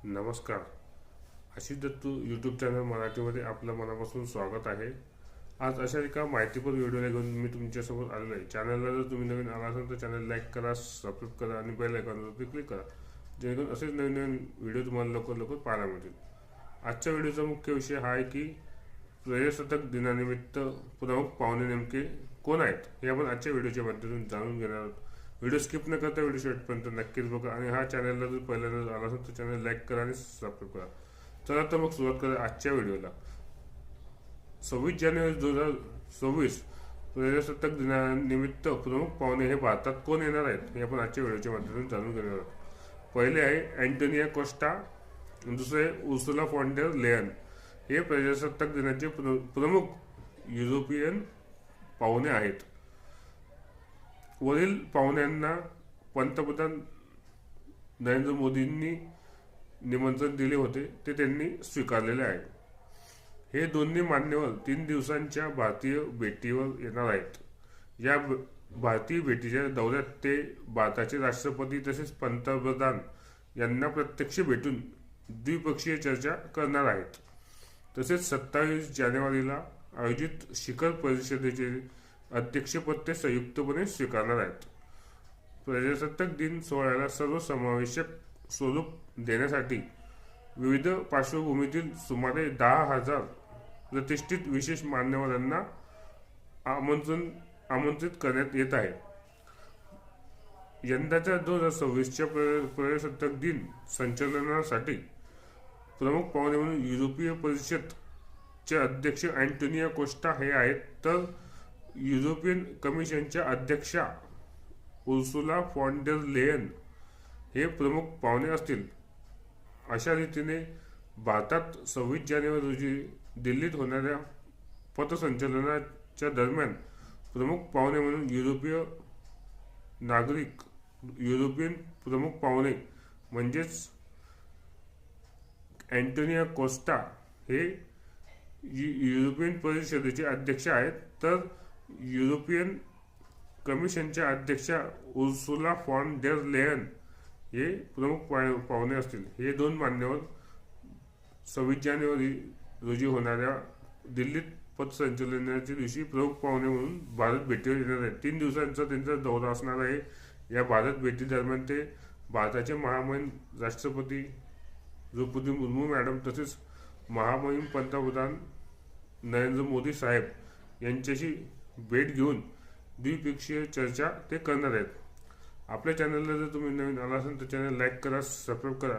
नमस्कार. Ashish Dattu YouTube channel मराठीमध्ये आपलं मनापासून स्वागत आहे. आज अशा एका माहितीपूर व्हिडिओला घेऊन मी तुमच्यासोबत आलेलो आहे. चॅनलला जर तुम्ही नवीन आला असाल तर चॅनल लाईक करा, सबस्क्राईब करा आणि बेल आयकॉनवरती क्लिक करा, जेणेकरून असेच नवीन नवीन व्हिडिओ तुम्हाला लवकर पाहायला मिळतील. आजच्या व्हिडिओचा मुख्य विषय हा आहे की प्रजासत्ताक दिनानिमित्त प्रमुख पाहुणे नेमके कोण आहेत हे आपण आजच्या व्हिडिओच्या माध्यमातून जाणून घेणार आहोत. व्हिडिओ स्किप न करता व्हिडिओ शेवटपर्यंत नक्कीच बघा आणि हा चॅनलला जर पहिल्यांदा आला असेल तर चॅनल लाईक करा आणि सबस्क्राईब करा. चला तर मग सुरुवात करूया आजच्या व्हिडिओला. 26 जानेवारी 2026 प्रजासत्ताक दिनानिमित्त प्रमुख पाहुणे हे भारतात कोण येणार आहेत हे आपण आजच्या व्हिडिओच्या माध्यमातून जाणून घेणार आहोत. पहिले आहे अँटोनिया कोस्टा, दुसरे उर्सुला फॉन डेर लेयन. हे प्रजासत्ताक दिनाचे प्रमुख युरोपियन पाहुणे आहेत. वरील पाहुण्यांना पंतप्रधान नरेंद्र मोदींनी निमंत्रण दिले होते ते त्यांनी स्वीकारलेले आहे. हे दोन्ही मान्यवर 3 दिवसांच्या भारतीय भेटीवर येणार आहेत. या भारतीय भेटीच्या दौऱ्यात ते भारताचे राष्ट्रपती तसेच पंतप्रधान यांना प्रत्यक्ष भेटून द्विपक्षीय चर्चा करणार आहेत. तसेच 27 जानेवारीला आयोजित शिखर परिषदेचे अध्यक्षपद ते संयुक्तपणे स्वीकारणार आहेत. प्रजासत्ताक दिन सोहळ्याला सर्वसमावेशक स्वरूप देण्यासाठी विविध पार्श्वभूमीतील सुमारे 10,000 प्रतिष्ठित विशेष मान्यवरांना आमंत्रित करण्यात येत आहे. यंदाच्या 2026च्या प्रजासत्ताक दिन संचलनासाठी प्रमुख पाहुणे म्हणून युरोपीय परिषदचे अध्यक्ष अँटोनिया कोस्टा हे आहेत, तर युरोपियन कमिशनच्या अध्यक्षा उर्सुला फॉन डेर लेयन हे प्रमुख पाहुणे असतील. अशा रीतीने भारतात 26 जानेवारी रोजी दिल्लीत होणाऱ्या पथसंचलनाच्या दरम्यान प्रमुख पाहुणे म्हणून युरोपियन प्रमुख पाहुणे म्हणजेच अँटोनिया कोस्टा हे युरोपियन परिषदेचे अध्यक्ष आहेत, तर युरोपियन कमिशनच्या अध्यक्षा उर्सुला फॉन डेर लेयन हे प्रमुख पाहुणे असतील. हे दोन मान्यवर 26 जानेवारी रोजी होणाऱ्या दिल्लीत पथसंचलनाच्या दिवशी प्रमुख पाहुणे म्हणून भारत भेटीवर येणार आहेत. 3 दिवसांचा त्यांचा दौरा असणार आहे. या भारत भेटी दरम्यान ते भारताचे महामहिम राष्ट्रपती द्रौपदी मुर्मू मॅडम तसेच महामहिम पंतप्रधान नरेंद्र मोदी साहेब यांच्याशी भेट घेऊन द्विपक्षीय चर्चा ते करणार आहेत. आपल्या चॅनलला जर तुम्ही नवीन आला असाल तर चॅनल लाईक करा, सबस्क्राईब करा.